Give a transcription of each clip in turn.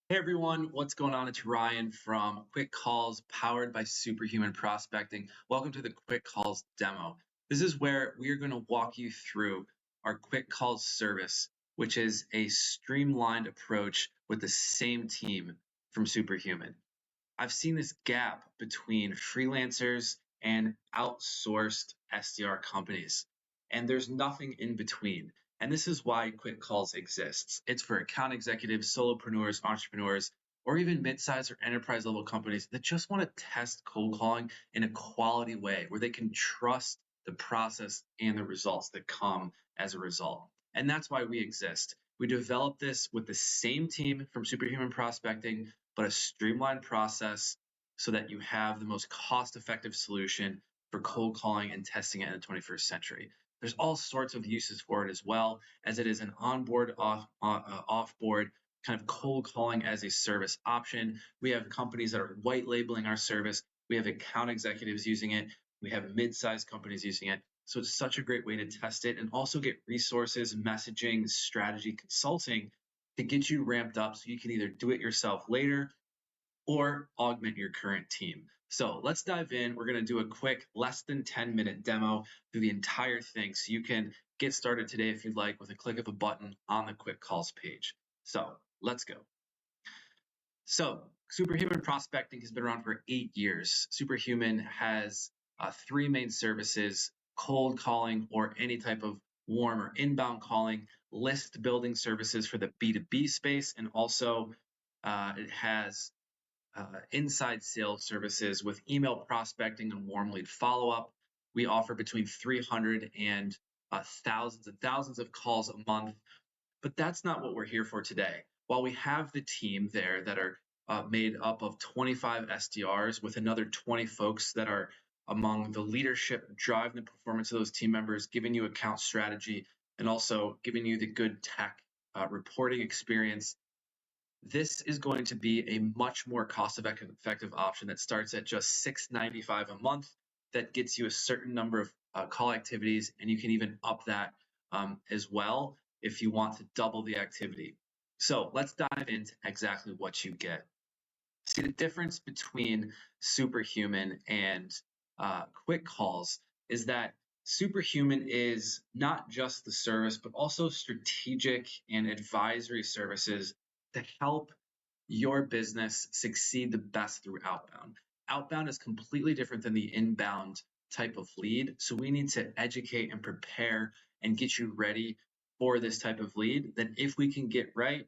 Hey everyone, what's going on? It's Ryan from Quick Calls powered by Superhuman Prospecting. Welcome to the Quick Calls demo. This is where we are going to walk you through our Quick Calls service, which is a streamlined approach with the same team from Superhuman. I've seen this gap between freelancers and outsourced SDR companies, and there's nothing in between. And this is why Quick Calls exists. It's for account executives, solopreneurs, entrepreneurs, or even mid-sized or enterprise level companies that just want to test cold calling in a quality way where they can trust the process and the results that come as a result. And that's why we exist. We developed this with the same team from Superhuman Prospecting, but a streamlined process so that you have the most cost-effective solution for cold calling and testing it in the 21st century. There's all sorts of uses for it as well, as it is an onboard, offboard kind of cold calling as a service option. We have companies that are white labeling our service. We have account executives using it. We have mid-sized companies using it. So it's such a great way to test it and also get resources, messaging, strategy, consulting to get you ramped up so you can either do it yourself later or augment your current team. So let's dive in. We're going to do a quick less than 10-minute demo through the entire thing so you can get started today if you'd like with a click of a button on the Quick Calls page. So let's go. So Superhuman Prospecting has been around for 8 years. Superhuman has three main services: cold calling or any type of warm or inbound calling, list building services for the B2B space, and also it has inside sales services with email prospecting and warm lead follow-up. We offer between 300 and thousands of calls a month, but that's not what we're here for today. While we have the team there that are made up of 25 SDRs with another 20 folks that are among the leadership driving the performance of those team members, giving you account strategy, and also giving you the good tech reporting experience, this is going to be a much more cost-effective option that starts at just $6.95 a month. That gets you a certain number of call activities, and you can even up that as well if you want to double the activity. So let's dive into exactly what you get. See, the difference between Superhuman and Quick Calls is that Superhuman is not just the service, but also strategic and advisory services to help your business succeed the best through outbound. Outbound is completely different than the inbound type of lead. So we need to educate and prepare and get you ready for this type of lead that, if we can get right,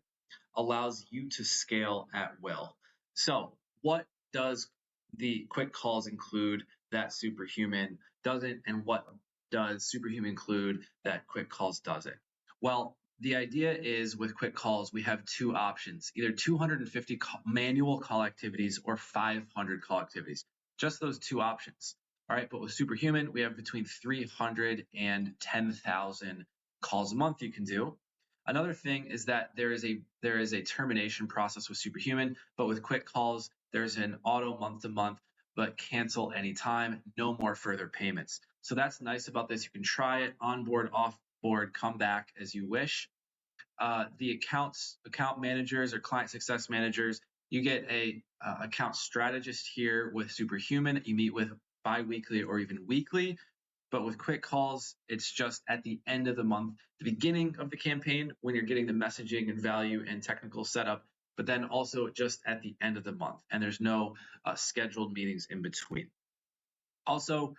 allows you to scale at will. So what does the Quick Calls include that Superhuman doesn't, and what does Superhuman include that Quick Calls doesn't? Well, the idea is with Quick Calls, we have two options: either 250 manual call activities or 500 call activities. Just those two options. All right, but with Superhuman, we have between 300 and 10,000 calls a month you can do. Another thing is that there is a termination process with Superhuman, but with Quick Calls, there's an auto month to month, but cancel anytime, no more further payments. So that's nice about this. You can try it onboard, offboard, come back as you wish. The account managers or client success managers, you get a account strategist here with Superhuman that you meet with bi-weekly or even weekly. But with Quick Calls, it's just at the end of the month, the beginning of the campaign when you're getting the messaging and value and technical setup, but then also just at the end of the month. And there's no scheduled meetings in between. Also,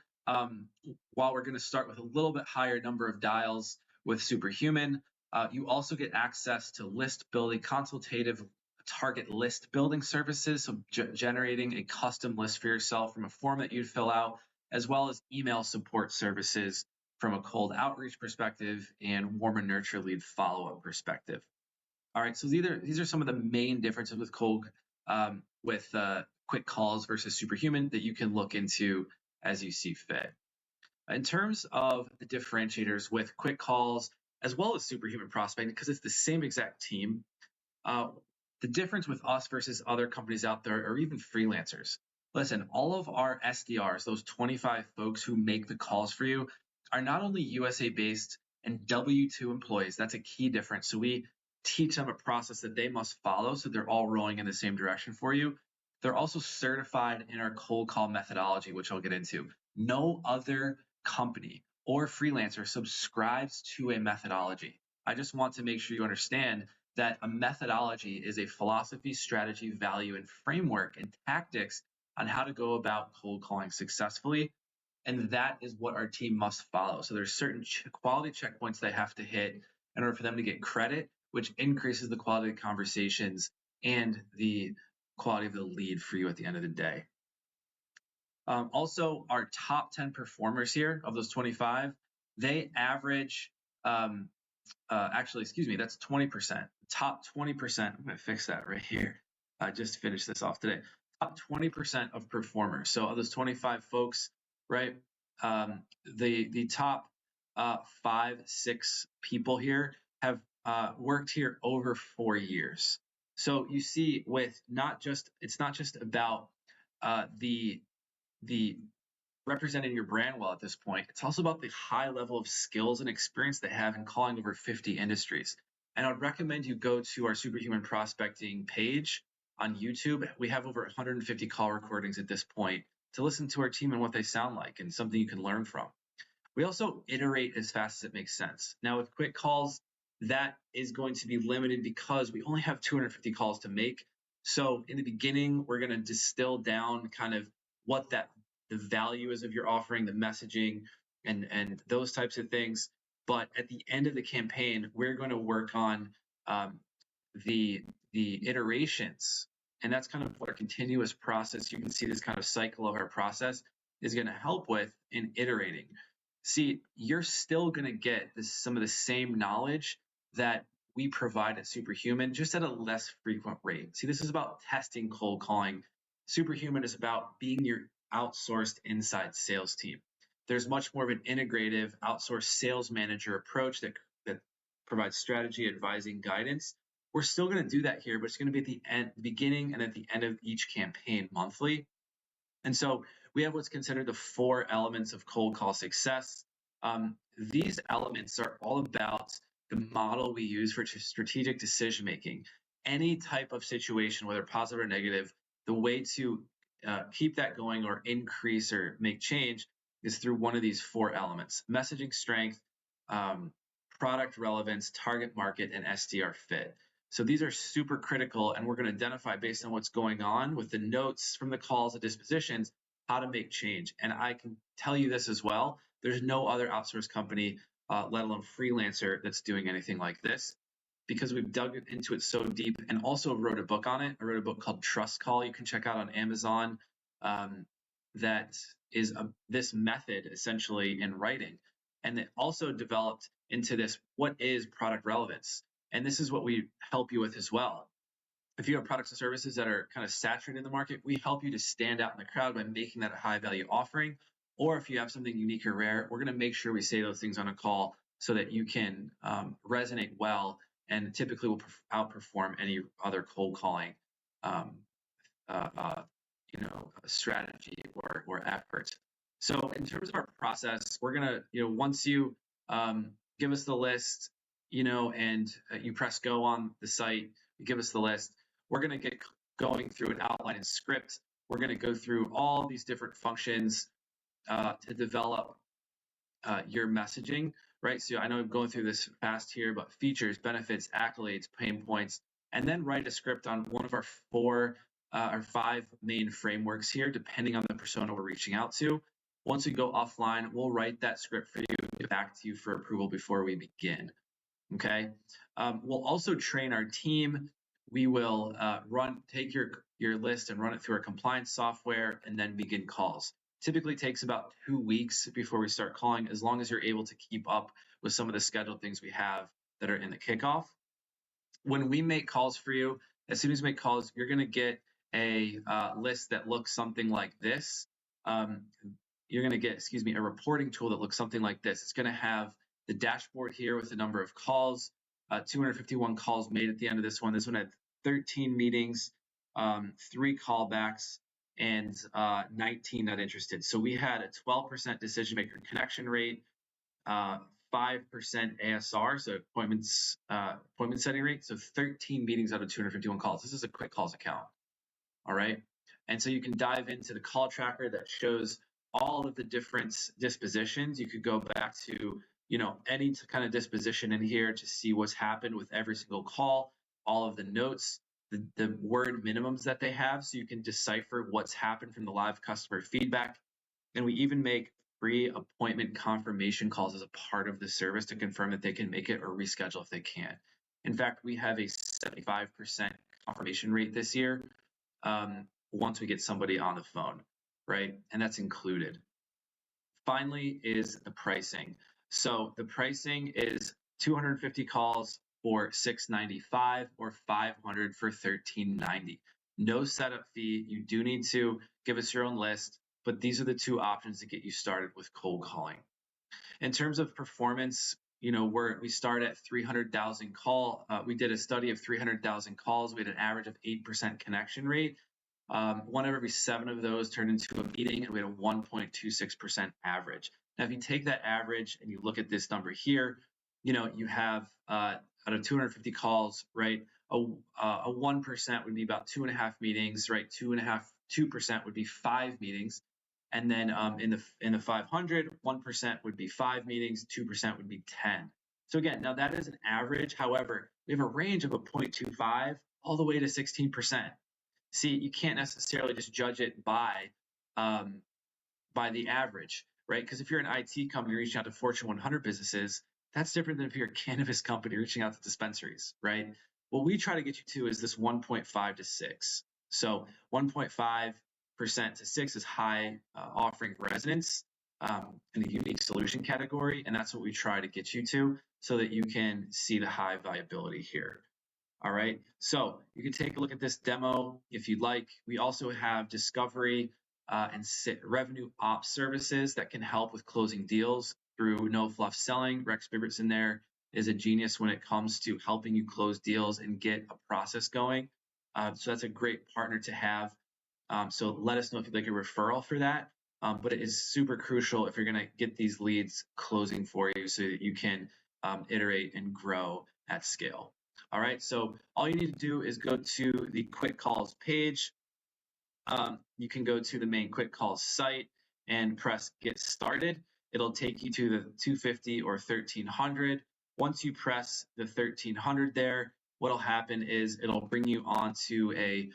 while we're going to start with a little bit higher number of dials with Superhuman, you also get access to list building, consultative target list building services, so generating a custom list for yourself from a form that you'd fill out, as well as email support services from a cold outreach perspective and warm and nurture lead follow-up perspective. All right, so these are some of the main differences with Quick Calls versus Superhuman that you can look into as you see fit. In terms of the differentiators with Quick Calls as well as Superhuman Prospecting, because it's the same exact team, the difference with us versus other companies out there, or even freelancers. Listen, all of our SDRs, those 25 folks who make the calls for you, are not only USA based and W-2 employees. That's a key difference. So we teach them a process that they must follow so they're all rowing in the same direction for you. They're also certified in our cold call methodology, which I'll get into. No other company or freelancer subscribes to a methodology. I just want to make sure you understand that a methodology is a philosophy, strategy, value, and framework and tactics on how to go about cold calling successfully. And that is what our team must follow. So there's certain quality checkpoints they have to hit in order for them to get credit, which increases the quality of conversations and the quality of the lead for you at the end of the day. Also, our top 10 performers here of those 25, they average, actually, excuse me, that's 20%. Top 20%, I'm going to fix that right here. I just finished this off today. Top 20% of performers. So of those 25 folks, right, the top 5-6 people here have worked here over 4 years. So you see, with it's not just about the representing your brand well at this point. It's also about the high level of skills and experience they have in calling over 50 industries. And I'd recommend you go to our Superhuman Prospecting page on YouTube. We have over 150 call recordings at this point to listen to our team and what they sound like, and something you can learn from. We also iterate as fast as it makes sense. Now, with quick calls, that is going to be limited because we only have 250 calls to make. So in the beginning, we're going to distill down kind of what the value is of your offering, the messaging, and those types of things. But at the end of the campaign, we're going to work on the iterations, and that's kind of what a continuous process. You can see this kind of cycle of our process is going to help with in iterating. See, you're still going to get some of the same knowledge that we provide at Superhuman, just at a less frequent rate. See, this is about testing cold calling. Superhuman is about being your outsourced inside sales team. There's much more of an integrative outsourced sales manager approach that provides strategy, advising, guidance. We're still going to do that here, but it's going to be at the beginning and at the end of each campaign monthly. And so we have what's considered the 4 elements of cold call success. These elements are all about the model we use for strategic decision making. Any type of situation, whether positive or negative, the way to keep that going or increase or make change is through one of these 4 elements: messaging strength, product relevance, target market, and SDR fit. So these are super critical, and we're going to identify based on what's going on with the notes from the calls and dispositions, how to make change. And I can tell you this as well, there's no other outsourced company, let alone freelancer, that's doing anything like this, because we've dug into it so deep and also wrote a book on it. I wrote a book called Trust Call. You can check out on Amazon. That is this method essentially in writing. And it also developed into this, what is product relevance? And this is what we help you with as well. If you have products and services that are kind of saturated in the market, we help you to stand out in the crowd by making that a high value offering. Or if you have something unique or rare, we're going to make sure we say those things on a call so that you can resonate well, and typically will outperform any other cold calling strategy or effort. So in terms of our process, we're going to, once you give us the list, and you press go on the site, you give us the list, we're going to get going through an outline and script. We're going to go through all these different functions to develop your messaging, right? So I know I'm going through this fast here, but features, benefits, accolades, pain points, and then write a script on one of our 4 or 5 main frameworks here, depending on the persona we're reaching out to. Once we go offline, we'll write that script for you and get back to you for approval before we begin. Okay. We'll also train our team. We will take your list and run it through our compliance software and then begin calls. Typically takes about 2 weeks before we start calling, as long as you're able to keep up with some of the scheduled things we have that are in the kickoff. When we make calls for you, as soon as we make calls, you're going to get a list that looks something like this. You're going to get, a reporting tool that looks something like this. It's going to have the dashboard here with the number of calls, 251 calls made at the end of this one. This one had 13 meetings, 3 callbacks, and 19 not interested. So we had a 12% decision maker connection rate, 5% ASR, so appointment setting rate. So 13 meetings out of 251 calls. This is a quick calls account. All right. And so you can dive into the call tracker that shows all of the different dispositions. You could go back to, any kind of disposition in here to see what's happened with every single call, all of the notes, the word minimums that they have. So you can decipher what's happened from the live customer feedback. And we even make free appointment confirmation calls as a part of the service to confirm that they can make it or reschedule if they can't. In fact, we have a 75% confirmation rate this year once we get somebody on the phone, right? And that's included. Finally is the pricing. So the pricing is 250 calls for $695 or 500 for $1390. No setup fee. You do need to give us your own list, but these are the two options to get you started with cold calling. In terms of performance, we start at 300,000 call. We did a study of 300,000 calls. We had an average of 8% connection rate. One of every 7 of those turned into a meeting, and we had a 1.26% average. Now, if you take that average and you look at this number here, you have out of 250 calls, right? A 1% would be about 2.5 meetings, right? 2% would be 5 meetings. And then in the 500, 1% would be 5 meetings, 2% would be 10. So again, now that is an average. However, we have a range of a 0.25 all the way to 16%. See, you can't necessarily just judge it by the average, right? Because if you're an IT company reaching out to Fortune 100 businesses, that's different than if you're a cannabis company reaching out to dispensaries, right? What we try to get you to is this 1.5 to 6. So 1.5% to 6 is high offering resonance in the unique solution category, and that's what we try to get you to so that you can see the high viability here. All right, so you can take a look at this demo if you'd like. We also have discovery and revenue ops services that can help with closing deals through no fluff selling. Rex Bibberts in there is a genius when it comes to helping you close deals and get a process going. So that's a great partner to have. So let us know if you'd like a referral for that. But it is super crucial if you're going to get these leads closing for you so that you can iterate and grow at scale. All right, so all you need to do is go to the Quick Calls page. You can go to the main Quick Calls site and press Get Started. It'll take you to the 250 or 1300. Once you press the 1300 there, what'll happen is it'll bring you onto a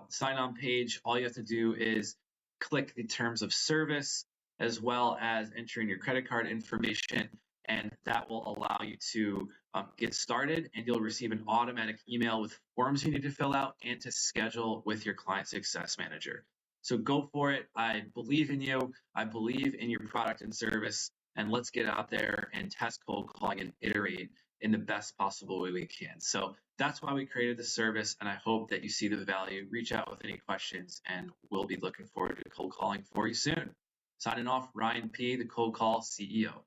sign-on page. All you have to do is click the terms of service as well as entering your credit card information, and that will allow you to get started, and you'll receive an automatic email with forms you need to fill out and to schedule with your client success manager. So go for it. I believe in you. I believe in your product and service, and let's get out there and test cold calling and iterate in the best possible way we can. So that's why we created the service, and I hope that you see the value. Reach out with any questions, and we'll be looking forward to cold calling for you soon. Signing off, Ryan P., the Cold Call CEO.